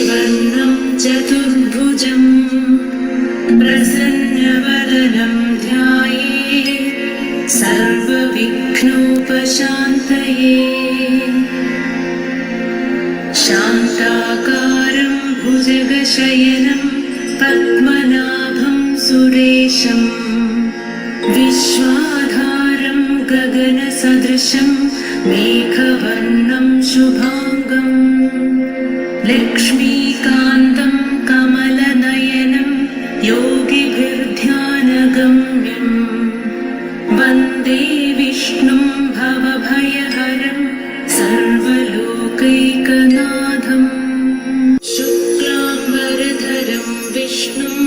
शशिवर्णं चतुर्भुजं प्रसन्नवदनं ध्यायेत् सर्वविघ्नोपशान्तये। शान्ताकारं भुजगशयनं पद्मनाभं सुरेशं विश्वाधारं गगनसदृशं मेघवर्णं शुभांगं लक्ष्मीकान्तं कमलनयनं योगिभिर्ध्यानगम्यं वन्दे विष्णुं भवभयहरं सर्वलोकैकनाथम्। शुक्लाम्बरधरं विष्णुं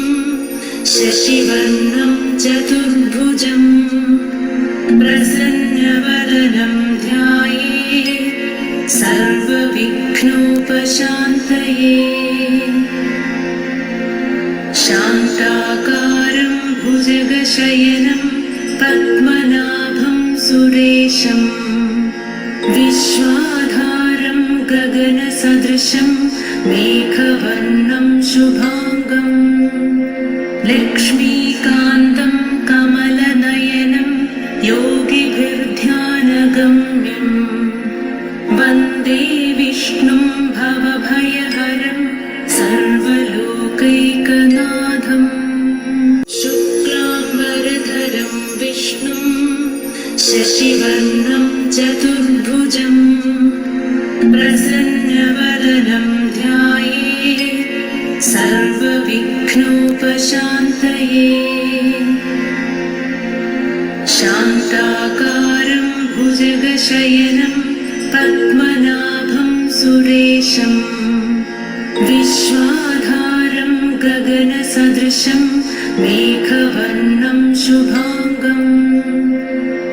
शशिवर्णं चतुर्भुजं प्रसन्नवदनं ध्यायेत् सर्वविघ्नोपशान्तये। शान्ताकारं भुजगशयनं पद्मनाभं सुरेशं विश्वाधारं गगनसदृशं मेघवर्णं शुभांगं लक्ष्मीकान्तं कमलनयनं योगिभिर्ध्यानगम्यं वन्दे विष्णुं भवभयहरं सर्वलोकैकनाथम्। शुक्लाम्बरधरं विष्णुं शशिवर्णं चतुर्भुजं प्रसन्नवदनं ध्यायेत् सर्वविघ्नोपशान्तये। शान्ताकारं भुजगशयनं पद्मनाभं सुरेशं विश्वाधारं गगनसदृशं मेघवर्णं शुभांगं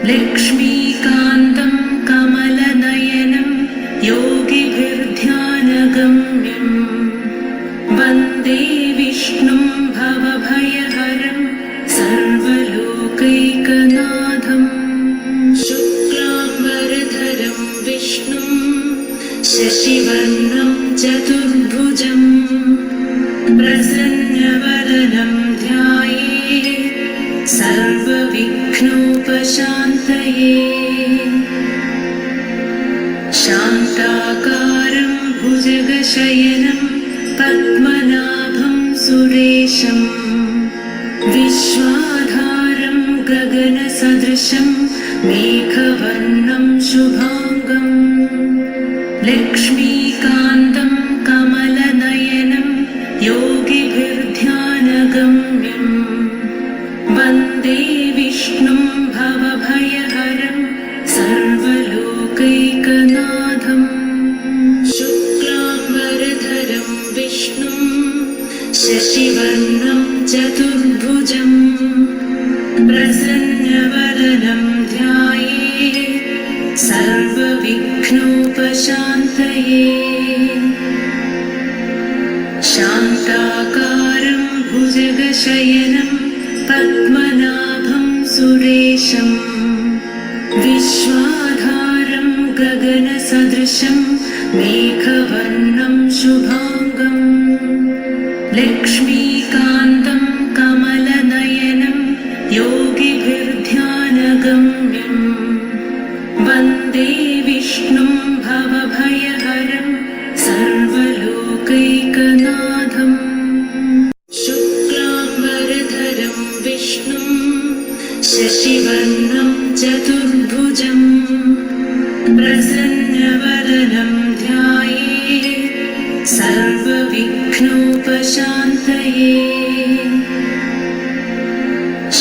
लक्ष्मीकान्तं कमलनयनं योगिभिर्ध्यानगम्यं वन्दे विष्णुं भवभयहरं सर्वलोकैकनाथम्। शुक्लाम्बरधरं विष्णुं शशिवर्णं चतुर्भुजं प्रसन्नवदनं ध्यायेत् सर्वविघ्नोपशान्तये। शान्ताकारं भुजगशयनं पद्मनाभं सुरेशं विश्वाधारं गगनसदृशं मेघवर्णं शुभांगं लक्ष्मीकान्तं कमलनयनं योगिभिर्ध्यानगम्यं वन्दे विष्णुं भवभयहरं सर्वलोकैकनाथम्। शुक्लाम्बरधरं विष्णुं शशिवर्णं चतुर्भुजं प्रसन्नवदनं ध्यायेत् सर्वविघ्नोपशान्तये। शान्ताकारं भुजगशयनं पद्मनाभं सुरेशं विश्वाधारं गगनसदृशं मेघवर्णं शुभांगं लक्ष्मीकान्तं कमलनयनं योगिभिर्ध्यानगम्यं वन्दे विष्णुं भवभयहरं सर्वलोकैकनाथम्। शुक्लाम्बरधरं विष्णुं शशिवर्णं चतुर्भुजं प्रसन्नवदनं ध्यायेत् सर्वविघ्नोपशान्तये।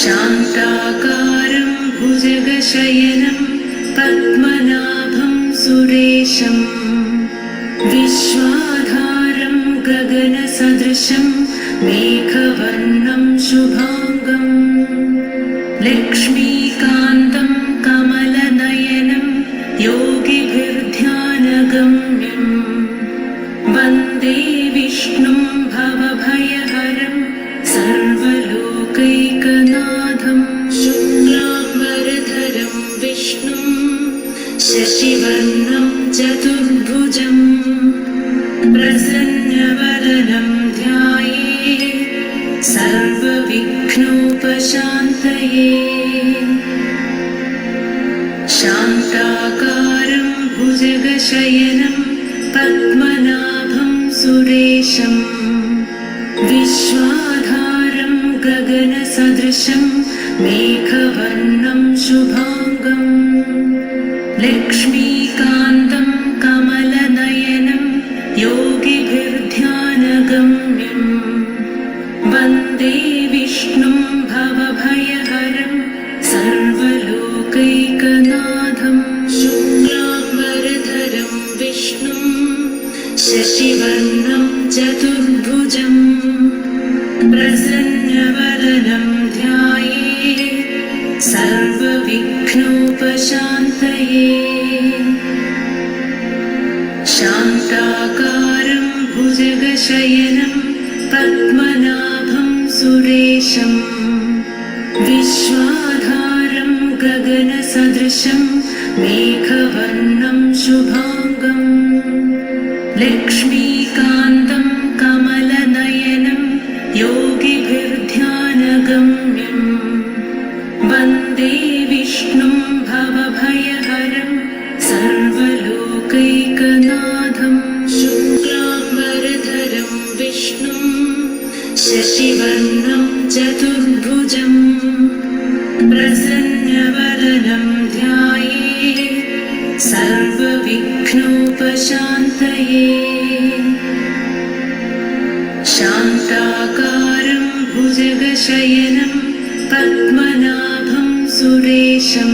शान्ताकारं भुजगशयनं पद्मनाभं सुरेशं विश्वाधारं गगनसदृशं मेघवर्णं शुभांगं लक्ष्मीकान्तं कमलनयनं योगिभिर्ध्यानगम्यं वन्दे विष्णुं भवभयहरं सर्वलोकैकनाथम्। शुक्लाम्बरधरं विष्णुं शशिवर्णं चतुर्भुजं प्रसन्न प्रसन्नवदनं ध्याये सर्वविघ्नोपशान्तये शान्ताकारं भुजगशयनं पद्मनाभं सुरेशं विश्वाधारं गगनसदृशं मेघवर्णं शुभाङ्गं लक्ष्मीकान्तं कमलनयनं योगिभिर्ध्यानगम्यं वन्दे विष्णुं भवभयहरं सर्वलोकैकनाथं शुक्लाम्बरधरं विष्णुं शशिवर्णं चतुर्भुजं प्रसन्नवदनं ध्याये सर्वविघ्नोपशान्तये शान्ताकारं भुजगशयनं पद्मनाभं सुरेशं विश्वाधारं गगनसदृशं मेघवर्णं शुभाङ्गं लक्ष्मीकान्तं कमलनयनं योगिभिर्ध्यानगम्यं वन्दे विष्णुं भवभयहरं सर्वलोकैकनाथं शुक्लाम्बरधरं विष्णुं शशिवर्णं चतुर्भुजं प्रसन्नवदनं ध्याये सर्वविघ्नोपशान्तये शान्ताकारं भुजगशयनं पद्मनाभं सुरेशं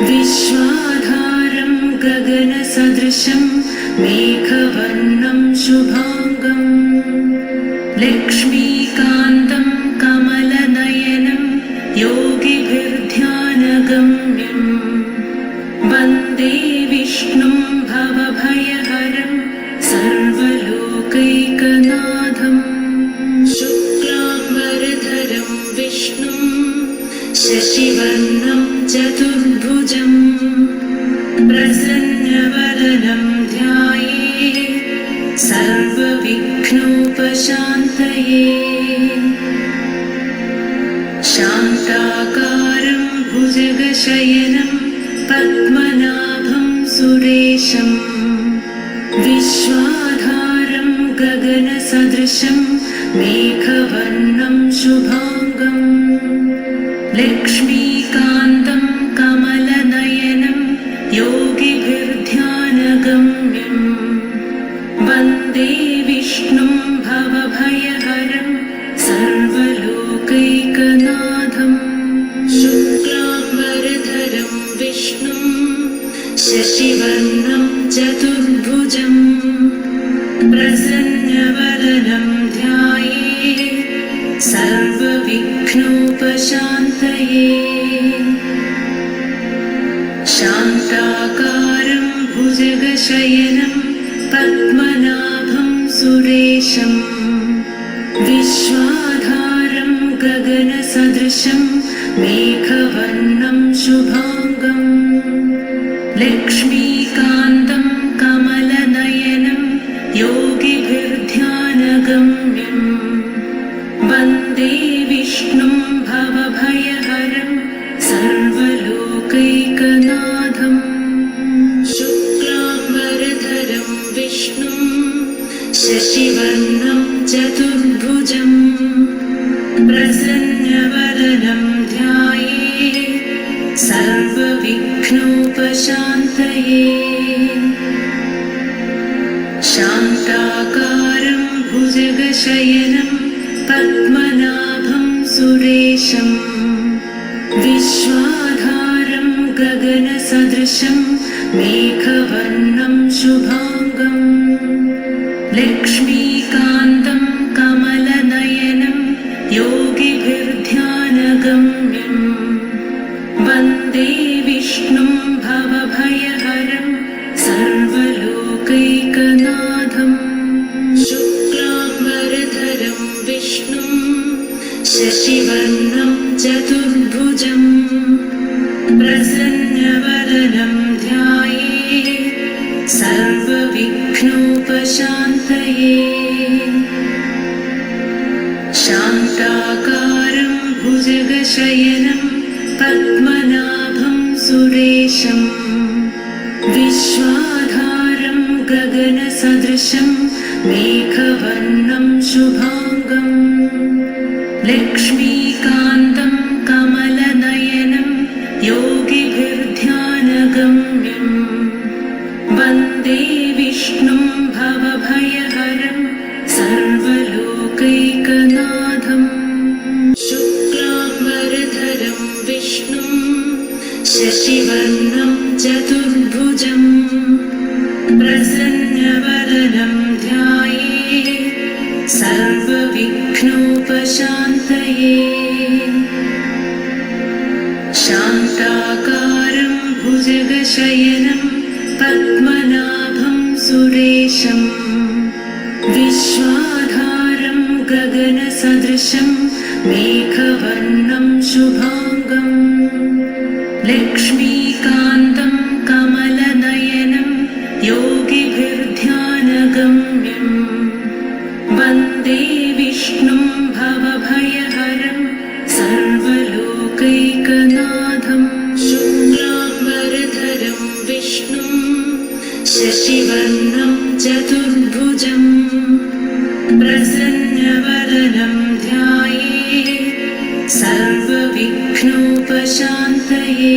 विश्वाधारं गगनसदृशं मेघवर्णं शुभाङ्गं लक्ष्मीकान्तं कमलनयनं योगिभिर्ध्यानगम्यं वन्दे विष्णुं भवभयहरं सर्वलोकैकनाथं शुक्लाम्बरधरं विष्णुं शशिवर्णं चतुर्भुजं प्रसन्नवदनं ध्याये सर्वविघ्नोपशान्तये शान्ताकारं भुजगशयनं पद्मनाभं सुरेशं विश्वाधारं गगनसदृशं मेघवर्णं शुभाङ्गं लक्ष्मीकान्तं कमलनयनं योगिभिर्ध्यानगम्यं वन्दे विष्णुं भवभयहरं सर्वलोकैकनाथं शुक्लाम्बरधरं विष्णुं शशिवर्णं चतुर्भुजं प्रसन्नवदनं ध्याये सर्वविघ्नोपशान्तये शान्ताकारं भुजगशयनं पद्मनाभं सुरेशं विश्वाधारं गगनसदृशं मेघवर्णं शुभाङ्गं लक्ष्मीकान्तं कमलनयनं योगिभिर्ध्यानगम्यं वन्दे विष्णुं भवभयहरं सर्वलोकैकनाथं शुक्लाम्बरधरं विष्णुं शशिवर्णं चतुर्भुजं प्रसन्नवदनं ध्याये सर्वविघ्नोपशान्तये शान्ताकारं भुजगशयनं पद्मनाभं सुरेशं विश्वाधारं गगनसदृशं मेघवर्णं शुभाङ्गं लक्ष्मीकान्तं कमलनयनं योगिभिर्ध्यानगम्यं वन्दे विष्णुं भवभयहरं सर्वलोकैकनाथं शुक्लाम्बरधरं विष्णुं शशिवर्णं चतुर्भुजं प्रसन्नवदनं ध्याये सर्व भुजगशयनं पद्मनाभं सुरेशं विश्वाधारं गगनसदृशं मेघवर्णं शुभांगं लक्ष्मीकान्तं कमलनयनं योगिभिर्ध्यानगम्यं वन्दे विष्णुं भवभयहरं सर्वलोकैकनाथम् शुक्लाम्बरधरं विष्णुं शशिवर्णं चतुर्भुजं प्रसन्नवदनं ध्यायेत् सर्वविघ्नोपशान्तये शान्ताकारं भुजगशयनं पद्मनाभं सुरेशं विश्वाधारं गगनसदृशं मेघवर्णं शुभांगं लक्ष्मीकान्तं कमलनयनं योगिभिर्ध्यानगम्यं वन्दे विष्णुं भवभयहरं सर्वलोकैकनाथम् शुक्लाम्बरधरं विष्णुं शशिवर्णं चतुर्भुजं प्रसन्नवदनं ध्यायेत् सर्वविघ्नोपशान्तये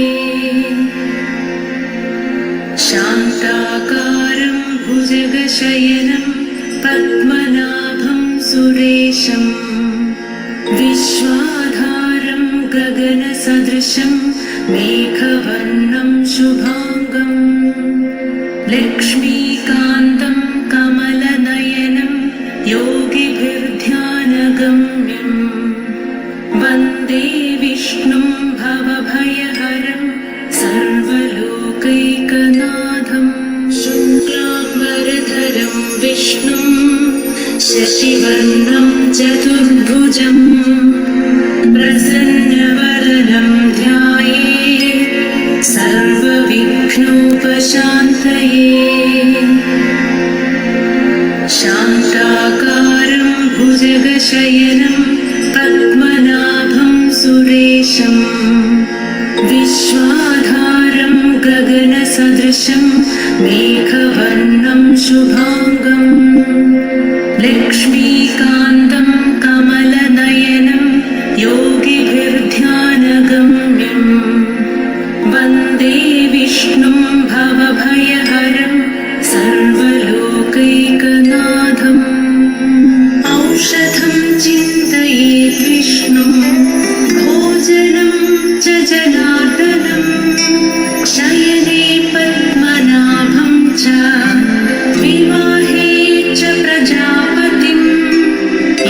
शान्ताकारं भुजगशयनं पद्मनाभं सुरेशं विश्वाधारं गगनसदृशं मेघवर्णं शुभांगं लक्ष्मीकान्तं कमलनयनं योगिभिर्ध्यानगम्यं वन्दे विष्णुं भवभयहरं सर्वलोकैकनाथम् शुक्लाम्बरधरं विष्णुं शशिवर्णं चतुर्भुजं प्रसन्नवदनं ध्यायेत् सर्वविघ्नोपशान्तये शान्ताकारं भुजगशयनं पद्मनाभं सुरेशं विश्वाधारं गगनसदृशं मेघवर्णं शुभांगं लक्ष्मीकान्तं कमलनयनं योगिभिर्ध्यानगम्यं वन्दे विष्णुं भवभयहरं सर्वलोकैकनाथम् औषधं चिन्तयेत् विष्णुं भोजनं च जनार्दनं शयने पद्मनाभं च विवाहे च प्रजापतिं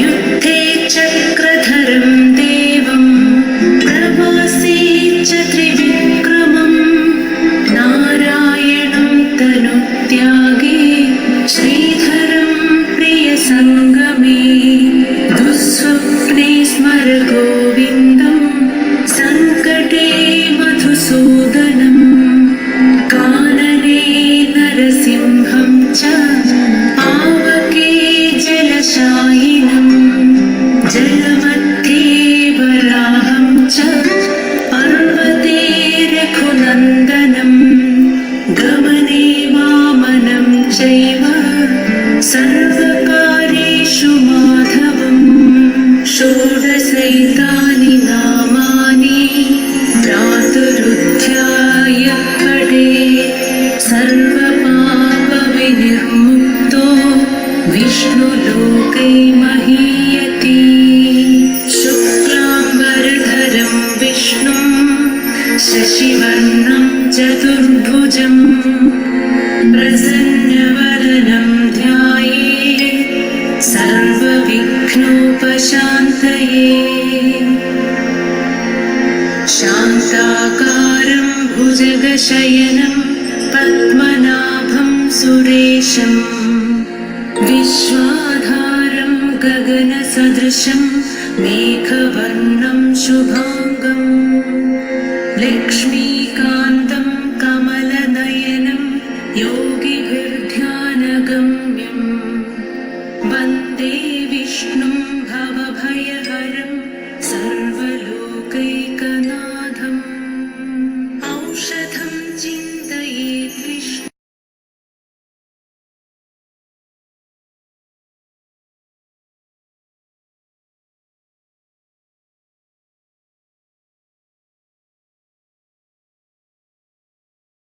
युद्धे चक्रधरं देवं प्रवासे च त्रिविक्रमं नारायणं तनुत्यागे श्रीधरं प्रियसङ्गमे दुःस्वप्ने स्मर गोविन्दं सङ्कटे मधुसूदनं कानने नरसिंहं च पावके जलशायिनं जलमध्ये वराहं च पर्वते रघुनन्दनं गमने वामनं चैव सर्वकार्येषु माधवम् षोडशैतानि नामानि प्रातरुध्याय पठेत् सर्वपापविनिर्मुक्तो विष्णुलोकै महीयते शुक्लाम्बरधरं विष्णुं शशिवर्णं चतुर्भुजं प्रसन्नवदनं ध्यायेत् सर्वविघ्नोपशान्तये शान्ताकारं भुजगशयनं पद्मनाभं सुरेशं विश्वाधारं गगनसदृशं मेघवर्णं शुभांगं लक्ष्मी